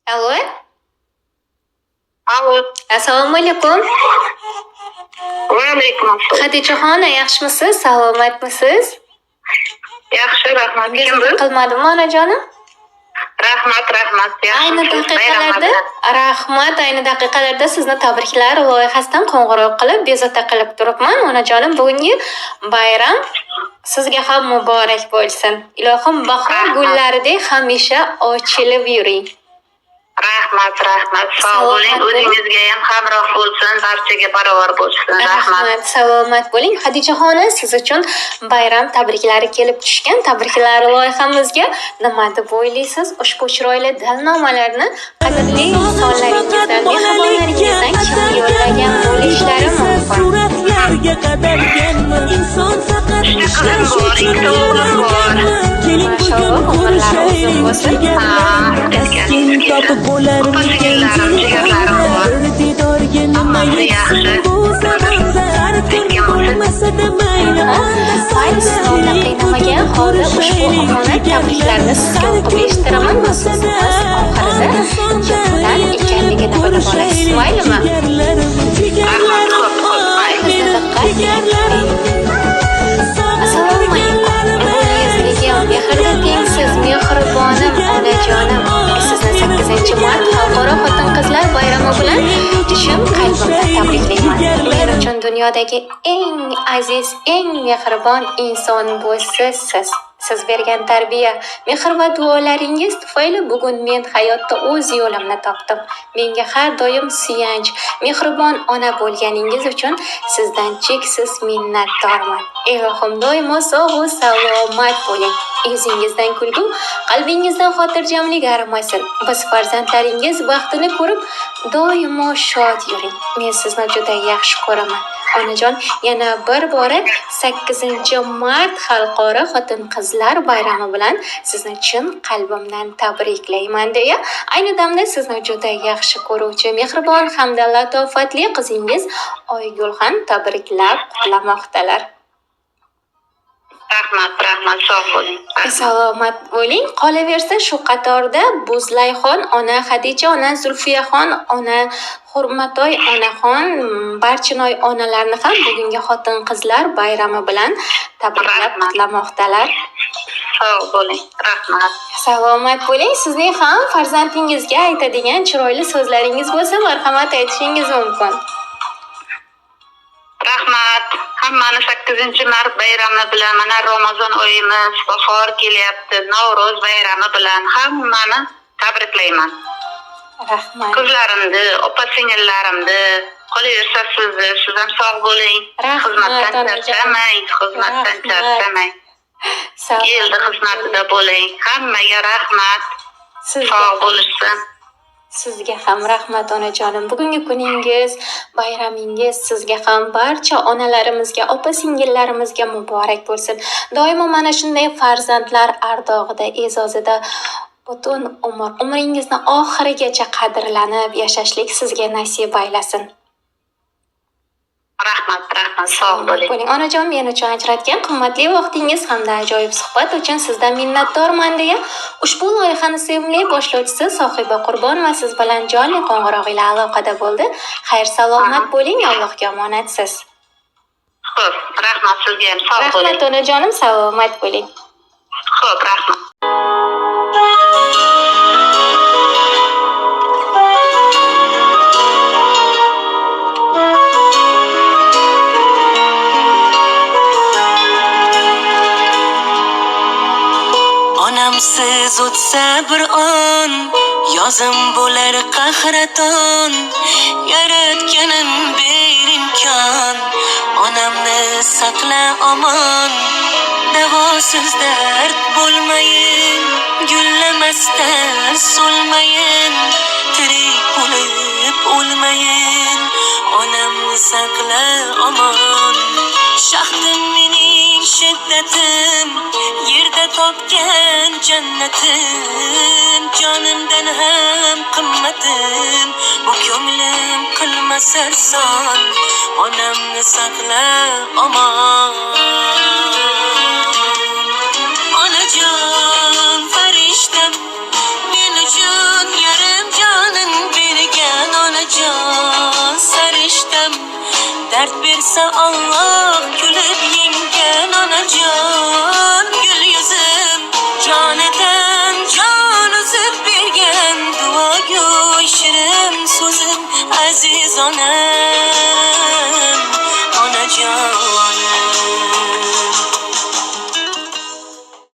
Allo, Alo. assalomu alaykum. Va alaykum assalom. Xadichaxon, yaxshimisiz? Salomatmisiz? Yaxshi, rahmat. Kim Bezovta bu? qilmadimmi onajonim? Rahmat. Ayni Yaxshimisiz? daqiqalarda, rahmat, ayni daqiqalarda sizni tabriklar loyihasidan qo'ng'iroq qilib, bezovta qilib turibman. Onajonim, bugungi bayram sizga ham muborak bo'lsin. Ilohim bahor gullaridek hamisha ochilib yuring. Rahmat. Sog' bo'ling. O'zingizga ham hamroh bo'lsin, barchaga barobar bo'lsin. Rahmat. Rahmat, salomat bo'ling. Xadichaxon, siz uchun bayram tabriklari kelib tushgan. Tabriklar loyihamizga nima deb o'ylaysiz? Ushbu chiroyli dalnomalarni qadrli insonlaringizdan, mehribonlaringizdan kim yo'llagan bo'lishlari mumkin? Suratlarga qadalganman inson faqat ishlash uchun Mashalloh, umrlari uzun bo'lsin. Taskin topib bo'larmikan bir didorga nima yetsin bu zamanda har kun bo'lmasa-da mayli Mayli, sizni qiynamagan holda ushbu omonat tabriklarni sizga o'qib eshittiraman va so'zimiz oxirida kimdan ekanligini bilib olasiz. Maylimi? Assalomu alaykum. Bo'lingizligim, mehrda tengsiz, mehribonim, onajonim. Sizni 8-mart Xalqaro xotin-qizlar bayrami bilan chin qalbimdan tabriklayman. Men uchun dunyodagi eng aziz, eng mehribon inson bo'lsiz siz. Siz bergan tarbiya, mehr va duolaringiz tufayli bugun men hayotda o'z yo'limni topdim. Menga har doim suyanch, mehribon ona bo'lganingiz uchun sizdan cheksiz minnatdorman. Ilohim doimo sog' va salomat bo'ling. Yuzingizdan kulgu, qalbingizdan xotirjamlik arimasin. Biz farzandlaringiz baxtini ko'rib, doimo shod yuring. Men sizni juda yaxshi ko'raman. Onajon, yana bir bora 8-mart Xalqaro xotin-qizlar bayrami bilan sizni chin qalbimdan tabriklayman deya, ayni damda sizni juda yaxshi ko'ruvchi, mehribon hamda latofatli qizingiz Oygulxon tabriklab qutlamoqdalar. Rahmat. Sog' bo'ling. Salomat bo'ling. Qolaversa shu qatorda Buzlayxon ona, Xadicha ona, Zulfiyaxon ona, Hurmatoy onaxon, Barchinoy onalarni ham bugungi xotin-qizlar bayrami bilan tabriklab qutlamoqdalar. Sog' bo'ling. Rahmat. Salomat bo'ling. Sizning ham farzandingizga aytadigan chiroyli so'zlaringiz bo'lsa, marhamat aytishingiz mumkin. Rahmat. Hammani 8-mart bayrami bilan, mana Ramazon oyimiz, bahor kelyapti, Navro'z bayrami bilan hammani tabriklayman. Rahmat. Qizlarimni, opa-singillarimni, qolaversa siz ham sog' bo'ling. Xizmatdan charchamang. Elda xizmatida bo'ling. Hammaga rahmat. Sog' bo'lishsin. Sizga ham rahmat onajonim. Bugungi kuningiz, bayramingiz sizga ham barcha onalarimizga, opa-singillarimizga muborak bo'lsin. Doimo mana shunday farzandlar ardog'ida, e'zozida butun umringizni oxirigacha qadrlanib yashashlik sizga nasib aylasin. Rahmat. Sog' bo'ling. Onajon, men uchun ajratgan qimmatli vaqtingiz hamda ajoyib suhbat uchun sizdan minnatdorman deya, ushbu loyihani sevimli boshlovchisi Sohiba Qurbonova siz bilan jonli qo'ng'iroq ila aloqada bo'ldi. Xayr, salomat bo'ling, Allohga omonatsiz. Xo'p, rahmat sizga ham sog' bo'ling. Rahmat onajonim, salomat bo'ling. Xo'p, rahmat. Onamsiz o'tsa bir on, yozim bo'lar qahraton. Yaratganim berimkon, onamni saqla omon. Davosiz dard bo'lmayin, gullamasdan so'lmayin. Tirik bo'lib o'lmayin, onamni saqla omon. Shahdim mening shiddatim, yerda topgan jannatim, jonimdan ham qimmatim. Bu ko'nglim qilmasa son, onamni saqla omon. Onajon farishtam, men uchun yarim dard bersa Allah kulib yengen onajon gul yuzim jonidan jon uzib bergan duogu shirin so'zim aziz onam onajon